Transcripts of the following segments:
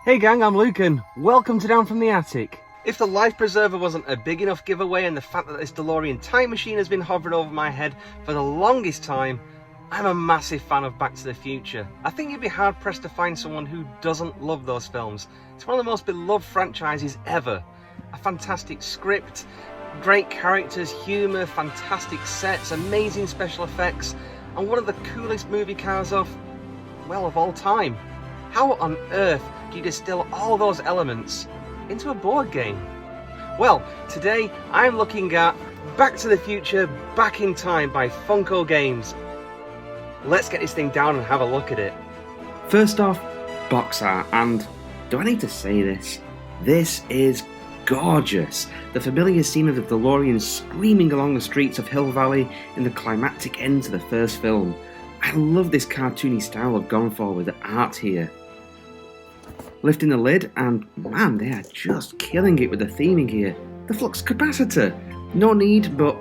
Hey gang, I'm Luke and welcome to Down from the Attic. If the life preserver wasn't a big enough giveaway and the fact that this DeLorean time machine has been hovering over my head for the longest time, I'm a massive fan of Back to the Future. I think you'd be hard pressed to find someone who doesn't love those films. It's one of the most beloved franchises ever. A fantastic script, great characters, humour, fantastic sets, amazing special effects, and one of the coolest movie cars of all time. How on earth do you distill all those elements into a board game? Well, today I'm looking at Back to the Future Back in Time by Funko Games. Let's get this thing down and have a look at it. First off, box art, and do I need to say this? This is gorgeous. The familiar scene of the DeLorean screaming along the streets of Hill Valley in the climactic end to the first film. I love this cartoony style I've gone for with the art here. Lifting the lid, and man, they are just killing it with the theming here. The flux capacitor, no need, but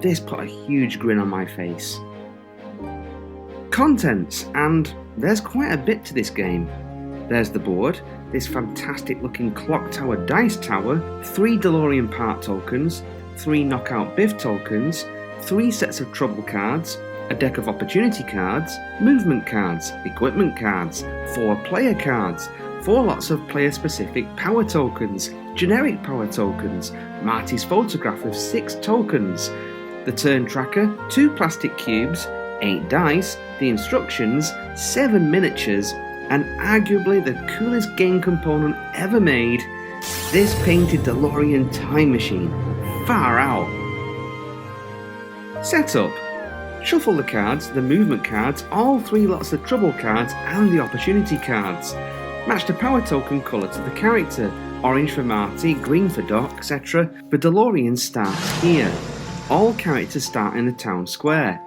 this put a huge grin on my face. Contents, and there's quite a bit to this game. There's the board, this fantastic looking clock tower dice tower, 3 DeLorean part tokens, 3 knockout Biff tokens, 3 sets of trouble cards, a deck of opportunity cards, movement cards, equipment cards, 4 player cards, 4 lots of player-specific power tokens, generic power tokens, Marty's photograph with 6 tokens, the turn tracker, 2 plastic cubes, 8 dice, the instructions, 7 miniatures, and arguably the coolest game component ever made, this painted DeLorean time machine. Far out! Setup. Shuffle the cards, the movement cards, all 3 lots of trouble cards, and the opportunity cards. Match the power token colour to the character, orange for Marty, green for Doc, etc. The DeLorean starts here. All characters start in the town square.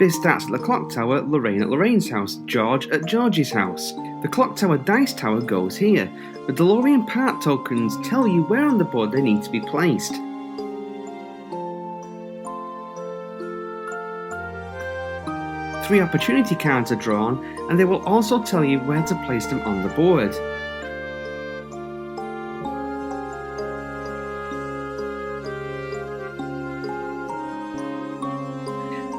Biff starts at the clock tower, Lorraine at Lorraine's house, George at George's house. The clock tower dice tower goes here. The DeLorean part tokens tell you where on the board they need to be placed. Three opportunity cards are drawn, and they will also tell you where to place them on the board.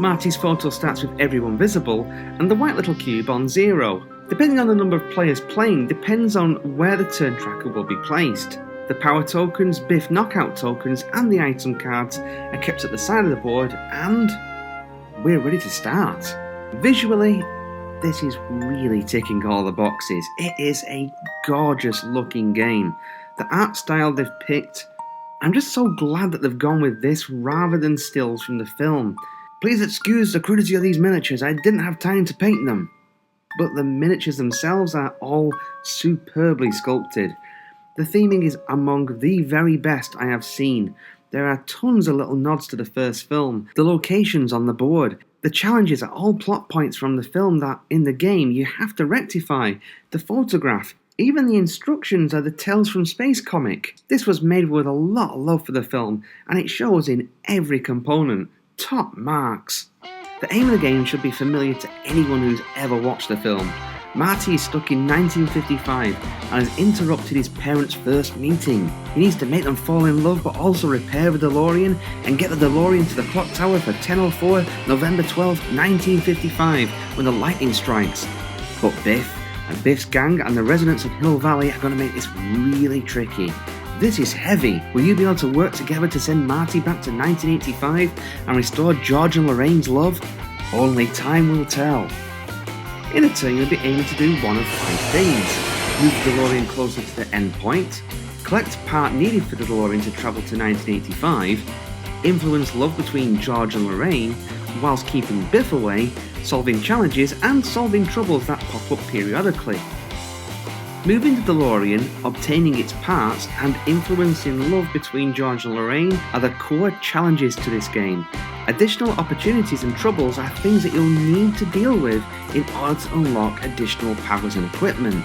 Marty's photo starts with everyone visible, and the white little cube on 0. Depending on the number of players playing depends on where the turn tracker will be placed. The power tokens, Biff knockout tokens, and the item cards are kept at the side of the board, and we're ready to start. Visually, this is really ticking all the boxes. It is a gorgeous looking game. The art style they've picked, I'm just so glad that they've gone with this rather than stills from the film. Please excuse the crudity of these miniatures, I didn't have time to paint them. But the miniatures themselves are all superbly sculpted. The theming is among the very best I have seen. There are tons of little nods to the first film, the locations on the board. The challenges are all plot points from the film that, in the game, you have to rectify. The photograph, even the instructions are the Tales from Space comic. This was made with a lot of love for the film, and it shows in every component. Top marks. The aim of the game should be familiar to anyone who's ever watched the film. Marty is stuck in 1955 and has interrupted his parents' first meeting. He needs to make them fall in love but also repair the DeLorean and get the DeLorean to the clock tower for 10:04 November 12, 1955 when the lightning strikes. But Biff and Biff's gang and the residents of Hill Valley are going to make this really tricky. This is heavy. Will you be able to work together to send Marty back to 1985 and restore George and Lorraine's love? Only time will tell. In a turn, you'll be aiming to do one of 5 things. Move the DeLorean closer to the end point, collect part needed for the DeLorean to travel to 1985, influence love between George and Lorraine, whilst keeping Biff away, solving challenges and solving troubles that pop up periodically. Moving the DeLorean, obtaining its parts, and influencing love between George and Lorraine are the core challenges to this game. Additional opportunities and troubles are things that you'll need to deal with in order to unlock additional powers and equipment.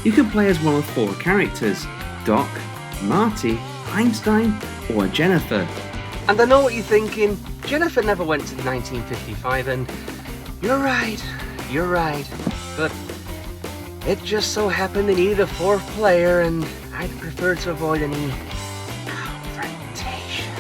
You can play as one of 4 characters: Doc, Marty, Einstein, or Jennifer. And I know what you're thinking, Jennifer never went to 1955, and you're right, but It just so happened they needed a 4th player, and I'd prefer to avoid any confrontations.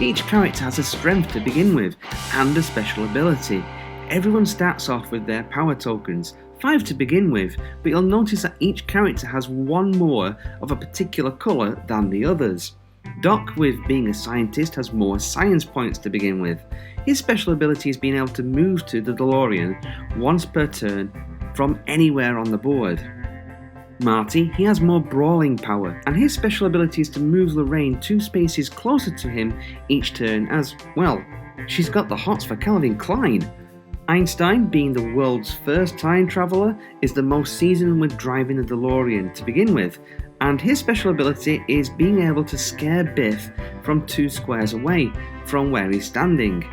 Each character has a strength to begin with, and a special ability. Everyone starts off with their power tokens, 5 to begin with, but you'll notice that each character has one more of a particular colour than the others. Doc, with being a scientist, has more science points to begin with. His special ability is being able to move to the Delorean once per turn from anywhere on the board. Marty, he has more brawling power, and his special ability is to move Lorraine 2 spaces closer to him each turn as, well, she's got the hots for Calvin Klein. Einstein, being the world's first time traveller, is the most seasoned with driving the DeLorean to begin with, and his special ability is being able to scare Biff from 2 squares away from where he's standing.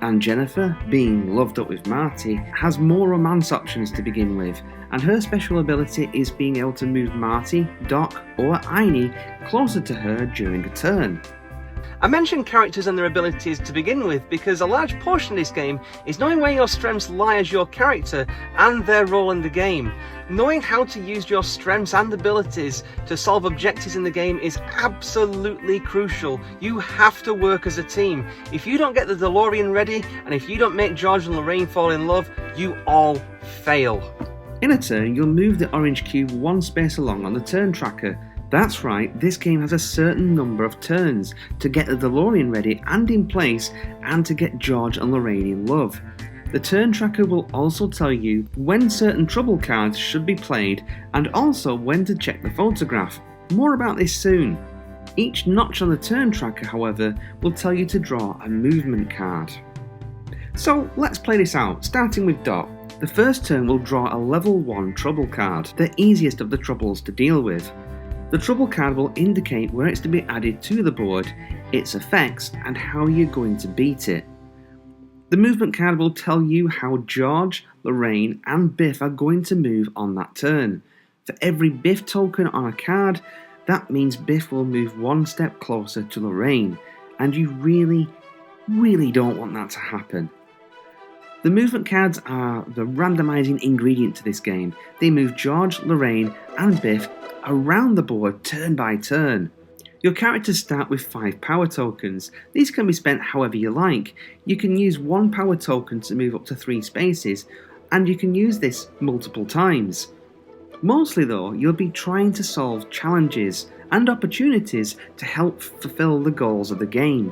And Jennifer, being loved up with Marty, has more romance options to begin with, and her special ability is being able to move Marty, Doc, or Einie closer to her during a turn. I mentioned characters and their abilities to begin with because a large portion of this game is knowing where your strengths lie as your character and their role in the game. Knowing how to use your strengths and abilities to solve objectives in the game is absolutely crucial. You have to work as a team. If you don't get the DeLorean ready, and if you don't make George and Lorraine fall in love, you all fail. In a turn, you'll move the orange cube 1 space along on the turn tracker. That's right, this game has a certain number of turns to get the DeLorean ready and in place, and to get George and Lorraine in love. The turn tracker will also tell you when certain trouble cards should be played, and also when to check the photograph. More about this soon. Each notch on the turn tracker, however, will tell you to draw a movement card. So let's play this out, starting with Doc. The first turn will draw a level 1 trouble card, the easiest of the troubles to deal with. The trouble card will indicate where it's to be added to the board, its effects, and how you're going to beat it. The movement card will tell you how George, Lorraine, and Biff are going to move on that turn. For every Biff token on a card, that means Biff will move 1 step closer to Lorraine, and you really don't want that to happen. The movement cards are the randomising ingredient to this game. They move George, Lorraine, and Biff around the board turn by turn. Your characters start with 5 power tokens. These can be spent however you like. You can use 1 power token to move up to 3 spaces, and you can use this multiple times. Mostly though, you'll be trying to solve challenges and opportunities to help fulfill the goals of the game.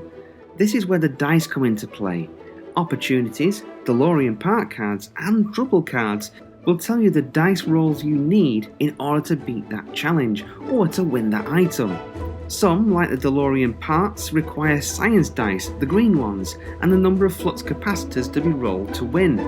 This is where the dice come into play. Opportunities, DeLorean part cards, and trouble cards will tell you the dice rolls you need in order to beat that challenge or to win that item. Some, like the DeLorean parts, require science dice, the green ones, and a number of flux capacitors to be rolled to win.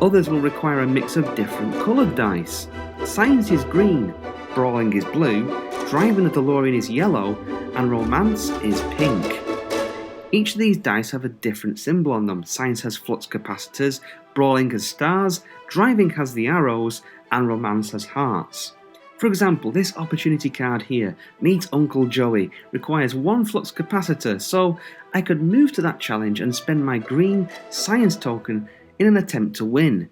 Others will require a mix of different coloured dice. Science is green, brawling is blue, driving the DeLorean is yellow, and romance is pink. Each of these dice have a different symbol on them. Science has flux capacitors, brawling has stars, driving has the arrows, and romance has hearts. For example, this opportunity card here, Meet Uncle Joey, requires 1 flux capacitor, so I could move to that challenge and spend my green science token in an attempt to win.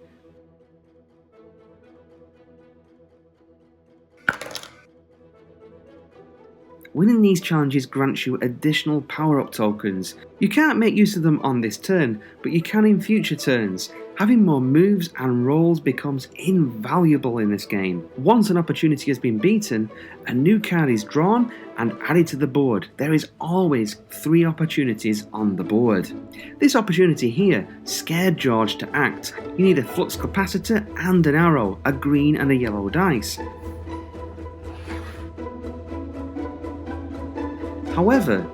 Winning these challenges grants you additional power-up tokens. You can't make use of them on this turn, but you can in future turns. Having more moves and rolls becomes invaluable in this game. Once an opportunity has been beaten, a new card is drawn and added to the board. There is always 3 opportunities on the board. This opportunity here scared George to act. You need a flux capacitor and an arrow, a green and a yellow dice. However,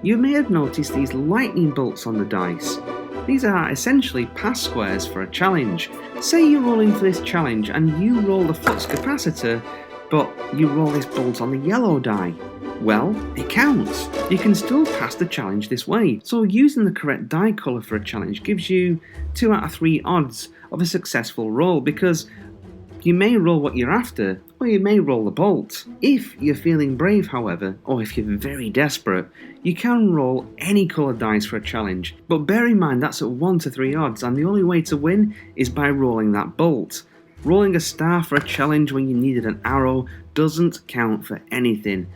you may have noticed these lightning bolts on the dice. These are essentially pass squares for a challenge. Say you're rolling for this challenge and you roll the flux capacitor, but you roll this bolt on the yellow die. Well, it counts. You can still pass the challenge this way. So using the correct die colour for a challenge gives you 2 out of 3 odds of a successful roll, because You may roll what you're after, or you may roll the bolt. If you're feeling brave, however, or if you're very desperate, you can roll any coloured dice for a challenge, but bear in mind that's at 1 to 3 odds, and the only way to win is by rolling that bolt. Rolling a star for a challenge when you needed an arrow doesn't count for anything,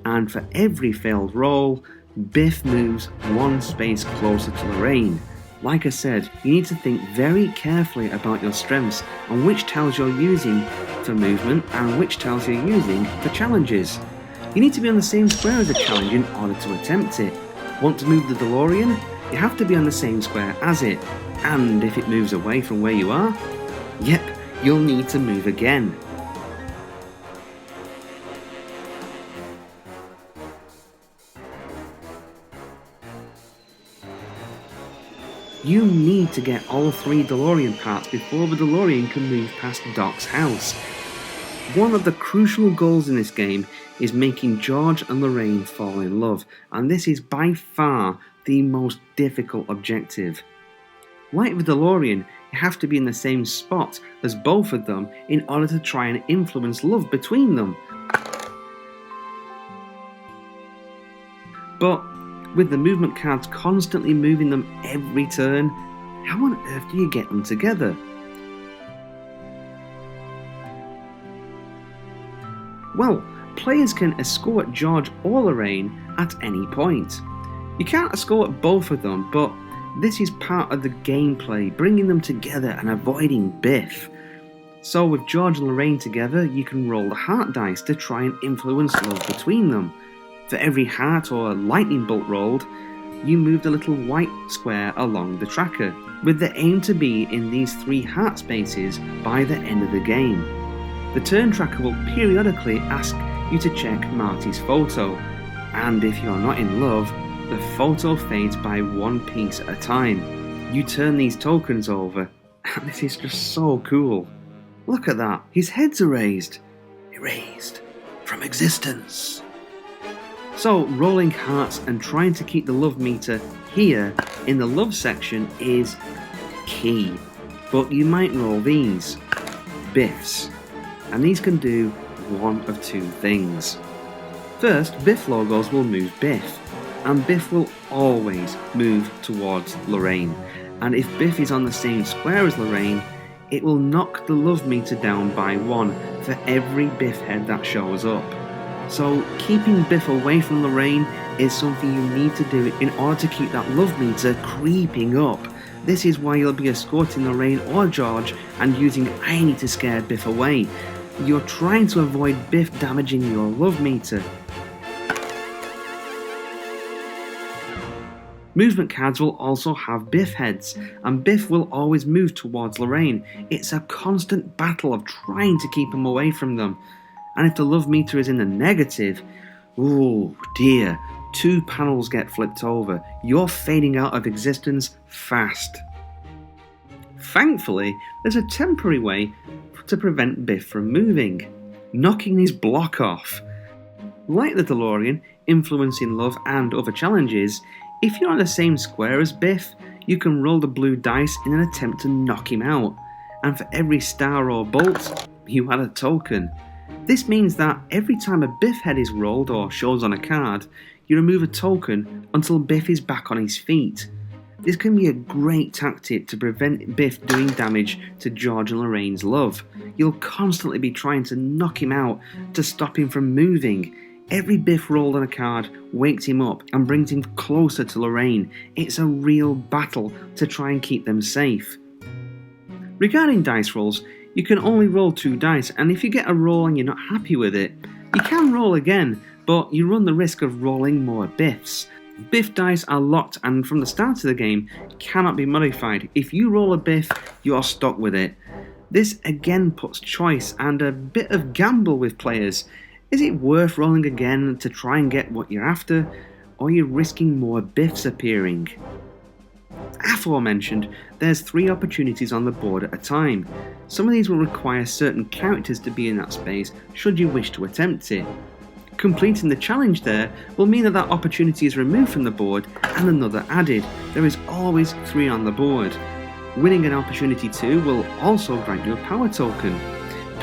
and for every failed roll, Biff moves 1 space closer to Lorraine. Like I said, you need to think very carefully about your strengths and which tiles you're using for movement and which tiles you're using for challenges. You need to be on the same square as a challenge in order to attempt it. Want to move the Delorean? You have to be on the same square as it. And if it moves away from where you are, yep, you'll need to move again. You need to get all 3 DeLorean parts before the DeLorean can move past Doc's house. One of the crucial goals in this game is making George and Lorraine fall in love, and this is by far the most difficult objective. Like the DeLorean, you have to be in the same spot as both of them in order to try and influence love between them. But with the movement cards constantly moving them every turn, how on earth do you get them together? Well, players can escort George or Lorraine at any point. You can't escort both of them, but this is part of the gameplay, bringing them together and avoiding Biff. So with George and Lorraine together, you can roll the heart dice to try and influence love between them. For every heart or lightning bolt rolled, you move the little white square along the tracker, with the aim to be in these 3 heart spaces by the end of the game. The turn tracker will periodically ask you to check Marty's photo, and if you're not in love, the photo fades by 1 piece at a time. You turn these tokens over, and this is just so cool. Look at that, his head's erased. Erased from existence. So rolling hearts and trying to keep the love meter here in the love section is key. But you might roll these, Biffs, and these can do one of 2 things. First, Biff logos will move Biff, and Biff will always move towards Lorraine, and if Biff is on the same square as Lorraine, it will knock the love meter down by 1 for every Biff head that shows up. So keeping Biff away from Lorraine is something you need to do in order to keep that love meter creeping up. This is why you'll be escorting Lorraine or George and using Irony to scare Biff away. You're trying to avoid Biff damaging your love meter. Movement cards will also have Biff heads, and Biff will always move towards Lorraine. It's a constant battle of trying to keep him away from them. And if the love meter is in the negative, oh dear, 2 panels get flipped over. You're fading out of existence fast. Thankfully, there's a temporary way to prevent Biff from moving, knocking his block off. Like the DeLorean, influencing love and other challenges, if you're on the same square as Biff, you can roll the blue dice in an attempt to knock him out. And for every star or bolt, you add a token. This means that every time a Biff head is rolled or shows on a card, you remove a token until Biff is back on his feet. This can be a great tactic to prevent Biff doing damage to George and Lorraine's love. You'll constantly be trying to knock him out to stop him from moving. Every Biff rolled on a card wakes him up and brings him closer to Lorraine. It's a real battle to try and keep them safe. Regarding dice rolls, you can only roll 2 dice, and if you get a roll and you're not happy with it, you can roll again, but you run the risk of rolling more Biffs. Biff dice are locked and from the start of the game cannot be modified. If you roll a Biff, you're stuck with it. This again puts choice and a bit of gamble with players. Is it worth rolling again to try and get what you're after, or are you risking more Biffs appearing? Aforementioned, there's 3 opportunities on the board at a time. Some of these will require certain characters to be in that space should you wish to attempt it. Completing the challenge there will mean that opportunity is removed from the board and another added. There is always 3 on the board. Winning an opportunity 2 will also grant you a power token.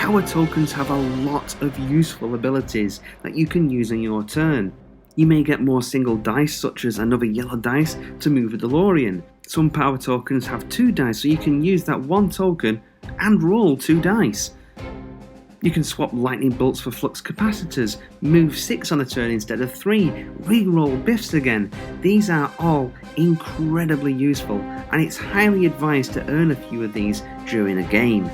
Power power tokens have a lot of useful abilities that you can use on your turn. You may get more single dice, such as another yellow dice, to move a DeLorean. Some power tokens have 2 dice, so you can use that 1 token and roll 2 dice. You can swap lightning bolts for flux capacitors, move 6 on a turn instead of 3, re-roll Biffs again. These are all incredibly useful, and it's highly advised to earn a few of these during a game.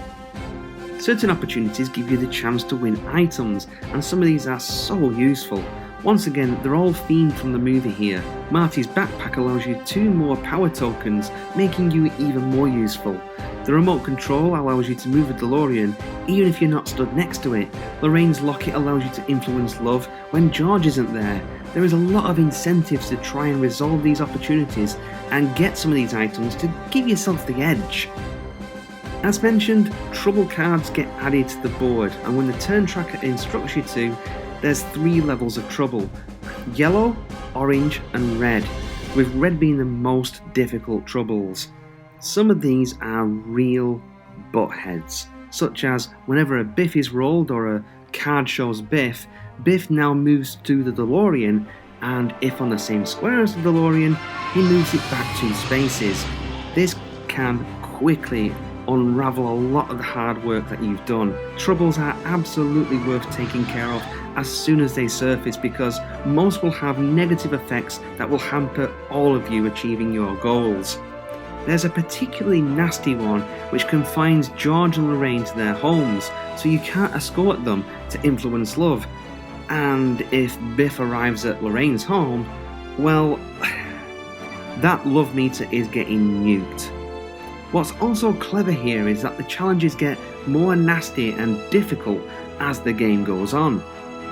Certain opportunities give you the chance to win items, and some of these are so useful. Once again, they're all themed from the movie here. Marty's backpack allows you 2 more power tokens, making you even more useful. The remote control allows you to move a DeLorean, even if you're not stood next to it. Lorraine's locket allows you to influence love when George isn't there. There is a lot of incentives to try and resolve these opportunities and get some of these items to give yourself the edge. As mentioned, trouble cards get added to the board, and when the turn tracker instructs you to, there's 3 levels of trouble: yellow, orange and red, with red being the most difficult troubles. Some of these are real buttheads, such as whenever a Biff is rolled or a card shows Biff, Biff now moves to the DeLorean, and if on the same square as the DeLorean, he moves it back 2 spaces. This can quickly unravel a lot of the hard work that you've done. Troubles are absolutely worth taking care of as soon as they surface, because most will have negative effects that will hamper all of you achieving your goals. There's a particularly nasty one which confines George and Lorraine to their homes, so you can't escort them to influence love. And if Biff arrives at Lorraine's home, well, that love meter is getting nuked. What's also clever here is that the challenges get more nasty and difficult as the game goes on,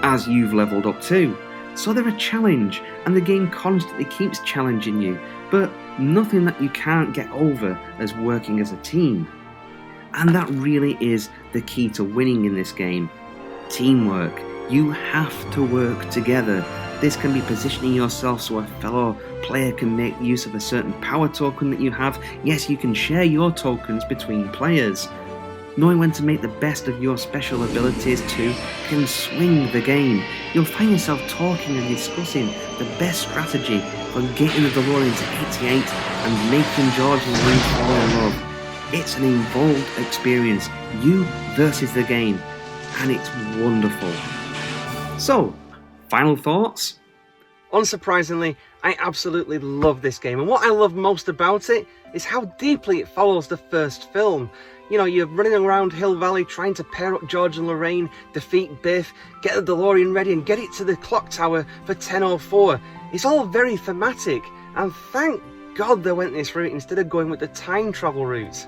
as you've leveled up too. So they're a challenge, and the game constantly keeps challenging you, but nothing that you can't get over as working as a team. And that really is the key to winning in this game. Teamwork. You have to work together. This can be positioning yourself so a fellow player can make use of a certain power token that you have. Yes, you can share your tokens between players. Knowing when to make the best of your special abilities too can swing the game. You'll find yourself talking and discussing the best strategy for getting the DeLorean to 88 and making George and Lorraine fall in love. It's an involved experience, you versus the game, and it's wonderful. So, final thoughts? Unsurprisingly, I absolutely love this game, and what I love most about it is how deeply it follows the first film. You know, you're running around Hill Valley trying to pair up George and Lorraine, defeat Biff, get the DeLorean ready and get it to the clock tower for 10:04. It's all very thematic, and thank God they went this route instead of going with the time travel route.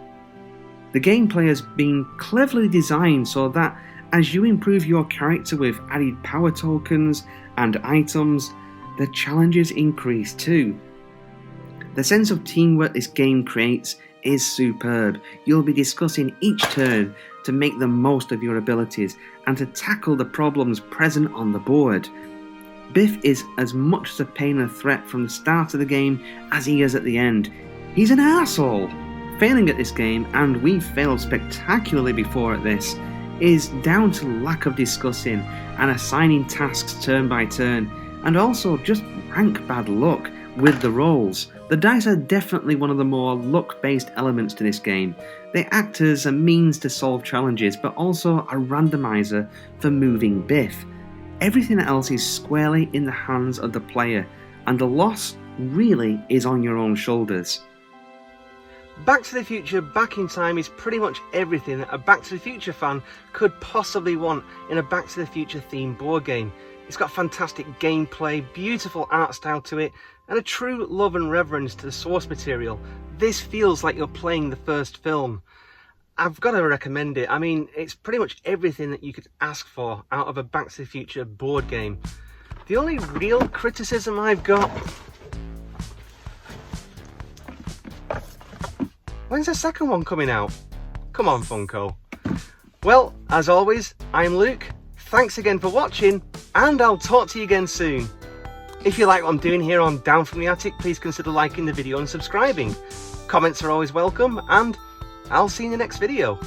The gameplay has been cleverly designed so that as you improve your character with added power tokens and items, the challenges increase too. The sense of teamwork this game creates is superb. You'll be discussing each turn to make the most of your abilities and to tackle the problems present on the board. Biff is as much as a pain and a threat from the start of the game as he is at the end. He's an arsehole. Failing at this game, and we've failed spectacularly before at this, is down to lack of discussing and assigning tasks turn by turn, and also just rank bad luck with the rolls. The dice are definitely one of the more luck-based elements to this game. They act as a means to solve challenges, but also a randomizer for moving Biff. Everything else is squarely in the hands of the player, and the loss really is on your own shoulders. Back to the Future Back in Time is pretty much everything that a Back to the Future fan could possibly want in a Back to the Future themed board game. It's got fantastic gameplay, beautiful art style to it, and a true love and reverence to the source material. This feels like you're playing the first film. I've got to recommend it. I mean, it's pretty much everything that you could ask for out of a Back to the Future board game. The only real criticism I've got... When's the second one coming out? Come on, Funko. Well, as always, I'm Luke. Thanks again for watching, and I'll talk to you again soon. If you like what I'm doing here on Down From The Attic, please consider liking the video and subscribing. Comments are always welcome, and I'll see you in the next video.